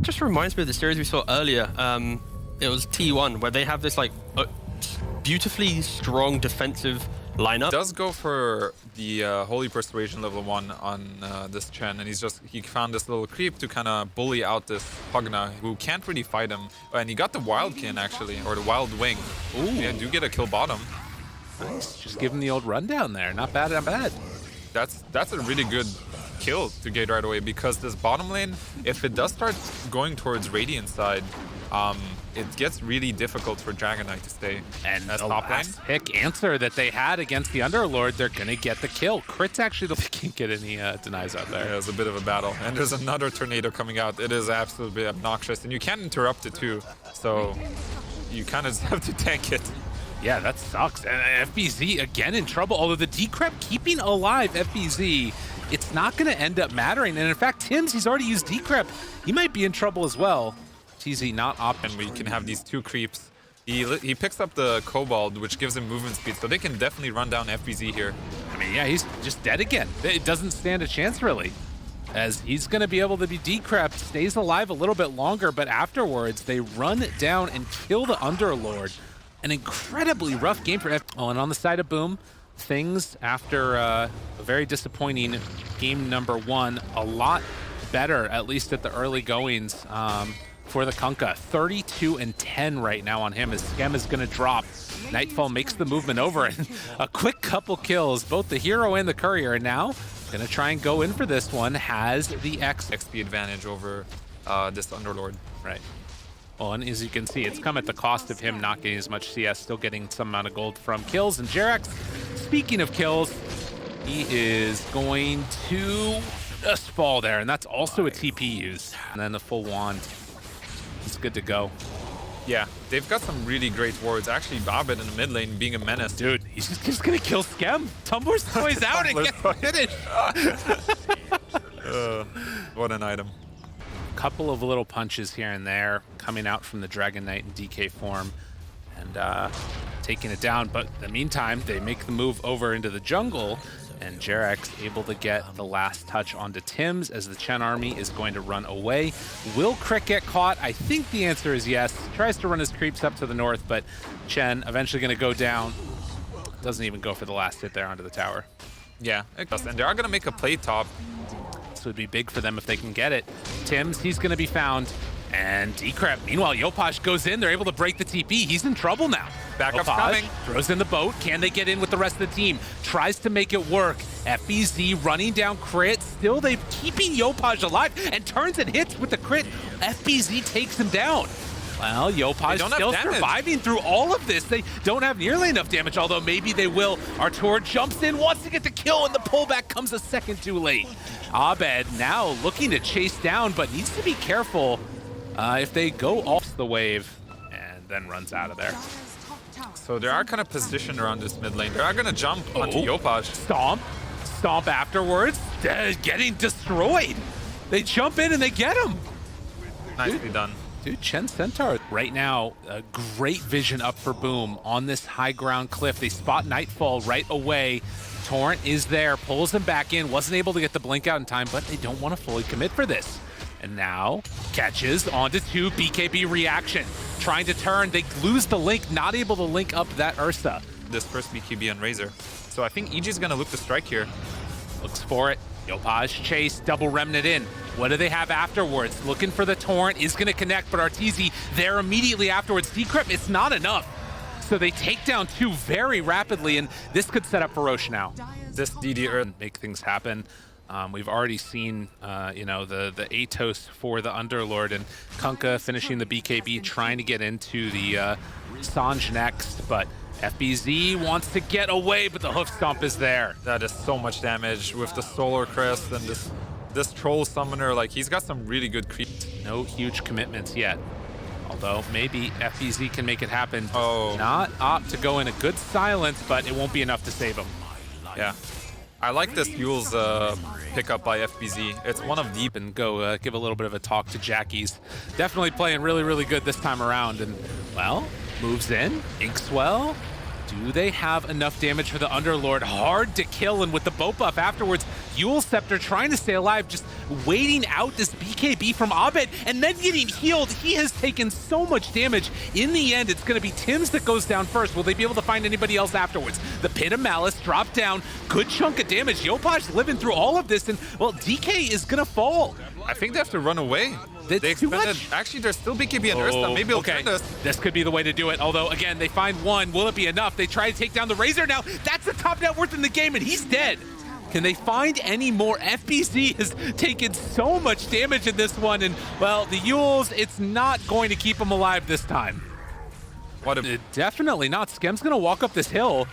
just reminds me of the series we saw earlier. It was T1, where they have this like beautifully strong defensive lineup. Does go for the Holy Persuasion level 1 on this Chen, and he found this little creep to kind of bully out this Pugna, who can't really fight him. And he got the Wildkin actually, or the Wild Wing. Ooh, yeah, do get a kill bottom. Nice, just give him the old rundown there. Not bad, not bad. That's a really good kill to get right away, because this bottom lane, if it does start going towards Radiant side, it gets really difficult for Dragon Knight to stay. And as the top lane. last pick answer that they had against the Underlord, they're gonna get the kill. Crits actually, they can't get any denies out there. Yeah, it was a bit of a battle. And there's another tornado coming out. It is absolutely obnoxious, and you can't interrupt it too. So you kind of just have to tank it. Yeah, that sucks. And FBZ again in trouble, although the Decrep keeping alive FBZ, it's not gonna end up mattering. And in fact, Tim's, he's already used Decrep. He might be in trouble as well. TZ not op. And we can have these two creeps. He picks up the Kobold, which gives him movement speed, so they can definitely run down FBZ here. I mean, yeah, he's just dead again. It doesn't stand a chance, really, as he's going to be able to be decrept, stays alive a little bit longer, but afterwards, they run down and kill the Underlord. An incredibly rough game for Oh, and on the side of Boom, things after a very disappointing game number 1, a lot better, at least at the early goings. For the Kunkka, 32-10 right now on him as Skem is going to drop. Nightfall makes the movement over, and a quick couple kills, both the hero and the courier, and now going to try and go in for this one, has the XP advantage over this Underlord. Right. Well, and as you can see, it's come at the cost of him not getting as much CS, still getting some amount of gold from kills. And Jerax, speaking of kills, he is going to just fall there, and that's also a TP use. And then the full wand. It's good to go. Yeah, they've got some really great wards. Actually, Babbitt in the mid lane being a menace. Dude, he's just gonna kill Skem. Tumblr's toys out and get finished. What an item. Couple of little punches here and there coming out from the Dragon Knight in DK form and taking it down. But in the meantime, they make the move over into the jungle, and Jerax able to get the last touch onto Tim's as the Chen army is going to run away. Will Crick get caught? I think the answer is yes. Tries to run his creeps up to the north, but Chen eventually going to go down. Doesn't even go for the last hit there onto the tower. Yeah, and they are going to make a play top. This would be big for them if they can get it. Tim's, he's going to be found. And Decrep, meanwhile, Yopaj goes in. They're able to break the TP. He's in trouble now. Backup's coming. Throws in the boat. Can they get in with the rest of the team? Tries to make it work. FBZ running down crit. Still, they're keeping Yopaj alive and turns and hits with the crit. FBZ takes him down. Well, Yopaj still surviving through all of this. They don't have nearly enough damage, although maybe they will. Artur jumps in, wants to get the kill, and the pullback comes a second too late. Abed now looking to chase down, but needs to be careful if they go off the wave, and then runs out of there. So they are kind of positioned around this mid lane. They are going to jump onto Yopaj. Stomp afterwards. Getting destroyed. They jump in and they get him. Nicely done. Dude, Chen Centaur right now, a great vision up for Boom on this high ground cliff. They spot Nightfall right away. Torrent is there, pulls him back in, wasn't able to get the blink out in time, but they don't want to fully commit for this. And now catches onto 2, BKB reaction. Trying to turn, they lose the link, not able to link up that Ursa. This first BKB on Razor. So I think EG's gonna look to strike here. Looks for it. Yopaj chase, double remnant in. What do they have afterwards? Looking for the Torrent, is gonna connect, but Arteezy there immediately afterwards. Decrep, it's not enough. So they take down 2 very rapidly, and this could set up for Roche now. This DD make things happen. We've already seen, you know, the Atos for the Underlord, and Kunkka finishing the BKB, trying to get into the Sange next, but FBZ wants to get away, but the hoof stomp is there. That is so much damage with the Solar Crest and this Troll Summoner. Like, he's got some really good creeps. No huge commitments yet. Although maybe FBZ can make it happen. Oh. Not opt to go in a good silence, but it won't be enough to save him. Yeah. I like this Yule's pickup by FBZ. It's one of deep. And go give a little bit of a talk to Jackie's. Definitely playing really, really good this time around. And, well, moves in, inks well. Do they have enough damage for the Underlord? Hard to kill, and with the boat buff afterwards, Yule Scepter trying to stay alive, just waiting out this BKB from Abed and then getting healed. He has taken so much damage. In the end, it's going to be Tims that goes down first. Will they be able to find anybody else afterwards? The Pit of Malice dropped down. Good chunk of damage. Yopaj living through all of this, and, well, DK is going to fall. I think they have to run away. That's They too expended. much. Actually, there's still BKB and Ursa. Maybe it'll turn this. This could be the way to do it. Although, again, they find one. Will it be enough? They try to take down the Razor now. That's the top net worth in the game, and he's dead. Can they find any more? FBZ has taken so much damage in this one, and, well, the Yules, it's not going to keep him alive this time. Definitely not. Skem's going to walk up this hill.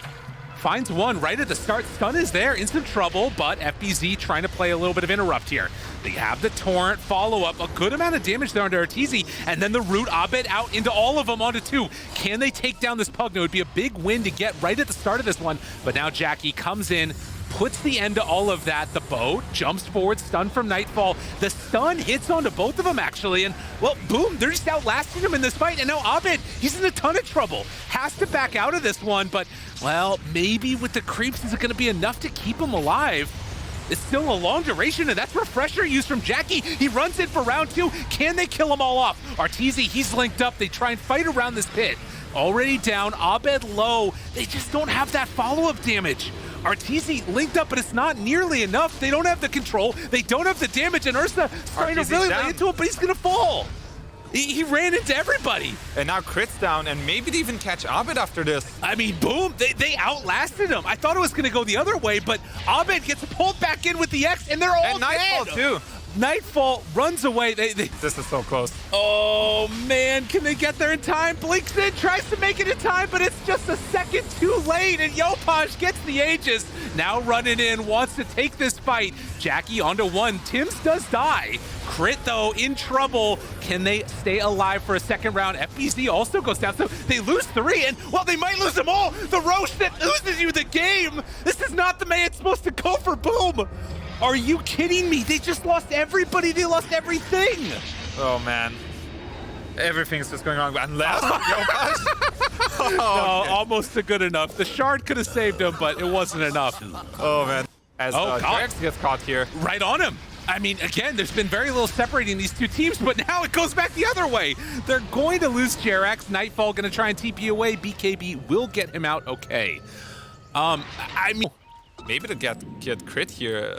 Finds one right at the start. Stun is there, instant trouble, but FBZ trying to play a little bit of interrupt here. They have the Torrent follow-up, a good amount of damage there under Arteezy, and then the root Abed out into all of them onto 2. Can they take down this Pugna? It would be a big win to get right at the start of this one, but now Jackie comes in, puts the end to all of that. The boat jumps forward, stun from Nightfall. The stun hits onto both of them, actually, and, well, boom, they're just outlasting him in this fight, and now Abed, he's in a ton of trouble. Has to back out of this one, but, well, maybe with the creeps, is it going to be enough to keep him alive? It's still a long duration, and that's Refresher use from Jackie. He runs in for round 2. Can they kill him all off? Arteezy, he's linked up. They try and fight around this pit. Already down, Abed low. They just don't have that follow-up damage. Arteezy linked up, but it's not nearly enough. They don't have the control. They don't have the damage, and Ursa starting to really lay into it, but he's going to fall. He ran into everybody. And now Crit's down, and maybe they even catch Abed after this. I mean, boom, they outlasted him. I thought it was going to go the other way, but Abed gets pulled back in with the X, and they're all and Nightfall, dead. too. Nightfall runs away. This is so close. Oh, man, can they get there in time? Blinks in, tries to make it in time, but it's just a second too late, and Yopaj gets the Aegis. Now running in, wants to take this fight. Jackie onto 1. Tims does die. Crit, though, in trouble. Can they stay alive for a second round? FBZ also goes down, so they lose 3, and, well, they might lose them all. The Roche that loses you the game. This is not the way it's supposed to go for Boom. Are you kidding me? They just lost everybody. They lost everything. Oh, man. Everything's just going wrong. Unless No, almost good enough. The shard could have saved him, but it wasn't enough. Oh, man. As Jax gets caught here. Right on him. I mean, again, there's been very little separating these two teams, but now it goes back the other way. They're going to lose Jerax. Nightfall going to try and TP away. BKB will get him out okay. I mean... Maybe to get Crit here,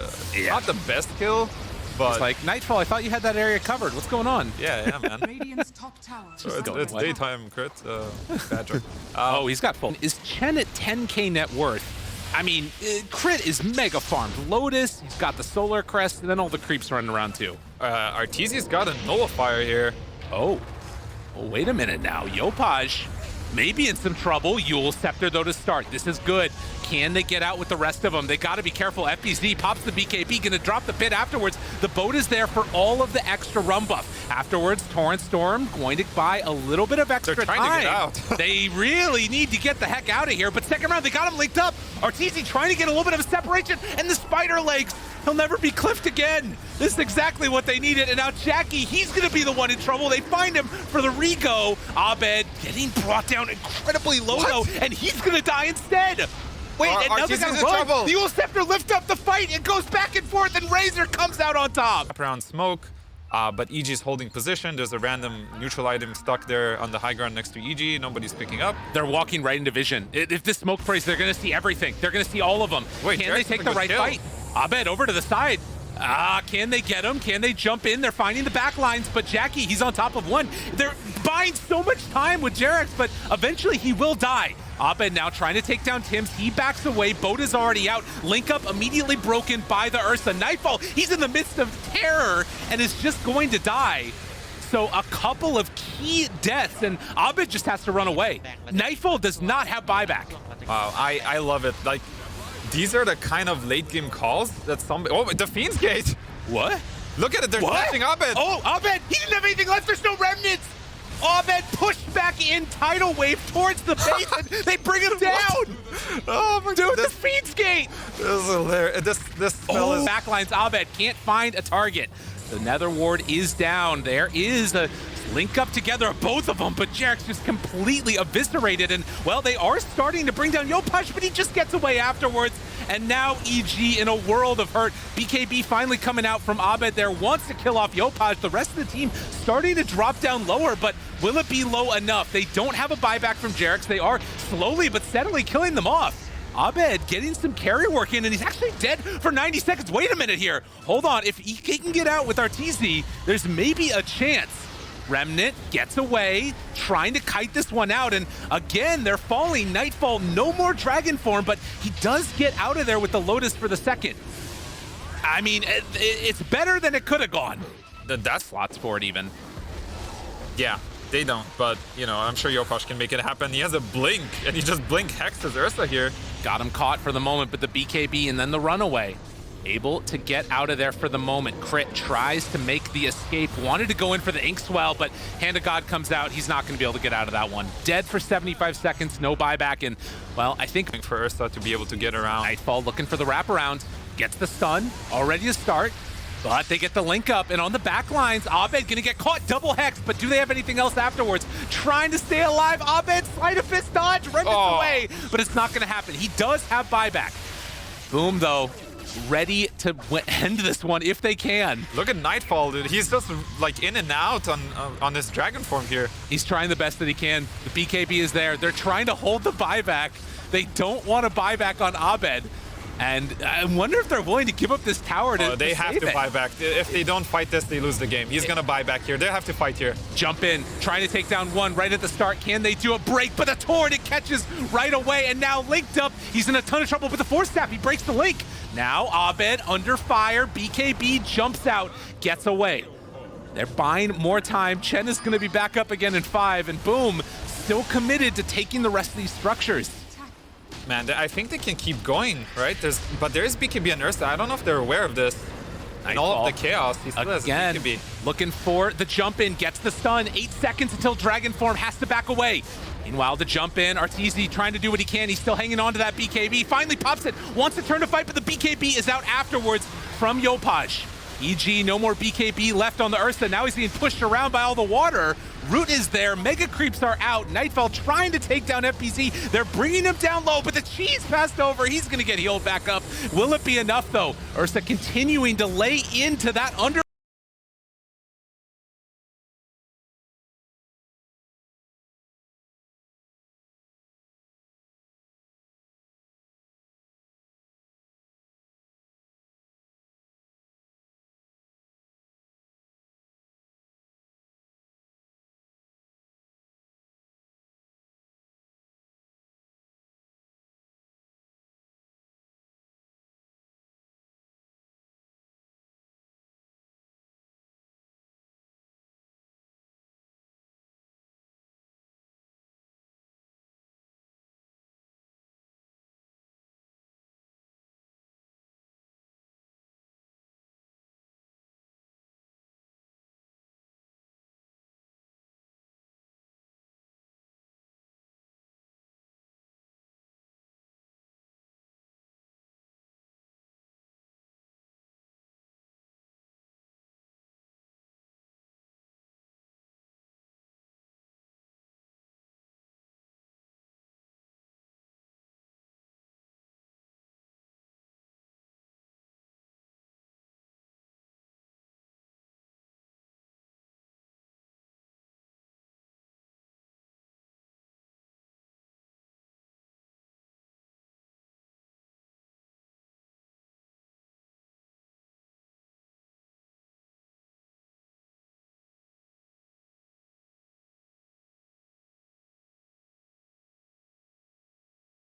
not the best kill, but... It's like, Nightfall, I thought you had that area covered. What's going on? Yeah, man. Radiant's top tower. So it's daytime Crit, bad joke. Oh, he's got full. Is Chen at 10k net worth? I mean, Crit is mega farmed. Lotus, he's got the Solar Crest, and then all the creeps running around too. Arteezy's got a Nullifier here. Oh, well, wait a minute now. Yopaj maybe in some trouble. Yule Scepter, though, to start. This is good. Can they get out with the rest of them? They got to be careful. FBZ pops the BKB, going to drop the pit afterwards. The boat is there for all of the extra run buff. Afterwards, Torrent Storm going to buy a little bit of extra time. They're trying to get out. They really need to get the heck out of here, but second round, they got him linked up. Arteezy trying to get a little bit of a separation, and the spider legs. He'll never be cliffed again. This is exactly what they needed, and now Jackie, he's going to be the one in trouble. They find him for the Rego. Abed getting brought down incredibly low, though, and he's going to die instead. Wait, and now they got to run. The Yule Scepter lift up the fight. It goes back and forth, and Razor comes out on top. Around smoke, but EG's holding position. There's a random neutral item stuck there on the high ground next to EG. Nobody's picking up. They're walking right into vision. If this smoke sprays, they're going to see everything. They're going to see all of them. Wait, can they take the right fight? Abed over to the side. Can they get him? Can they jump in? They're finding the back lines, but Jackie, he's on top of 1. They're buying so much time with Jerax, but eventually he will die. Abed now trying to take down Tims. He backs away. Boat is already out. Link up immediately broken by the Ursa. Nightfall, he's in the midst of terror and is just going to die. So a couple of key deaths, and Abed just has to run away. Nightfall does not have buyback. Wow, I love it. Like, these are the kind of late game calls that somebody... Oh, the Fiend's Gate! What? Look at it, they're flashing Abed! Oh, Abed! He didn't have anything left, there's no remnants! Abed pushed back in tidal wave towards the base, and they bring him down! Oh my god, the Fiend's Gate! This is hilarious. This spell is... Backlines, Abed can't find a target. The Nether Ward is down. There is a link up together of both of them, but Jerax just completely eviscerated, and, well, they are starting to bring down Yopaj, but he just gets away afterwards, and now EG in a world of hurt. BKB finally coming out from Abed there, wants to kill off Yopaj. The rest of the team starting to drop down lower, but will it be low enough? They don't have a buyback from Jerix. They are slowly but steadily killing them off. Abed getting some carry work in, and he's actually dead for 90 seconds. Wait a minute here. Hold on. If he can get out with Arteezy, there's maybe a chance. Remnant gets away, trying to kite this one out, and again, they're falling. Nightfall, no more dragon form, but he does get out of there with the Lotus for the second. I mean, it's better than it could have gone. The death Slots for it even. Yeah, they don't, but, you know, I'm sure Yopaj can make it happen. He has a blink, and he just blink hexes Ursa here. Got him caught for the moment, but the BKB and then the runaway. Able to get out of there for the moment. Crit tries to make the escape. Wanted to go in for the Inkswell, but Hand of God comes out. He's not going to be able to get out of that one. Dead for 75 seconds, no buyback, and, well, I think For Ursa to be able to get around. Nightfall looking for the wraparound. Gets the stun, already to start. But they get the link up, and on the back lines, Abed gonna get caught double hex, but do they have anything else afterwards? Trying to stay alive, Abed, sleight of fist dodge, Remnant's away, but it's not gonna happen. He does have buyback. Boom, though, ready to end this one if they can. Look at Nightfall, dude. He's just like in and out on this dragon form here. He's trying the best that he can. The BKB is there. They're trying to hold the buyback. They don't want a buyback on Abed. And I wonder if they're willing to give up this tower to They have to buy back. If they don't fight this, they lose the game. He's going to buy back here. They have to fight here. Jump in, trying to take down one right at the start. Can they do a break? But the Torrent, it catches right away. And now linked up. He's in a ton of trouble with the Force Staff. He breaks the link. Now Abed under fire. BKB jumps out, gets away. They're buying more time. Chen is going to be back up again in 5. And boom, still committed to taking the rest of these structures. Man, I think they can keep going, right? But there is BKB and Ursa. I don't know if they're aware of this. And all of the chaos, he still has BKB. Looking for the jump in, gets the stun. 8 seconds until Dragon Form has to back away. Meanwhile, the jump in, Arteezy trying to do what he can. He's still hanging on to that BKB. Finally pops it, wants to turn to fight, but the BKB is out afterwards from Yopaj. EG, no more BKB left on the Ursa. Now he's being pushed around by all the water. Root is there. Mega creeps are out. Nightfall trying to take down FPZ. They're bringing him down low, but the cheese passed over. He's going to get healed back up. Will it be enough, though? Ursa continuing to lay into that under.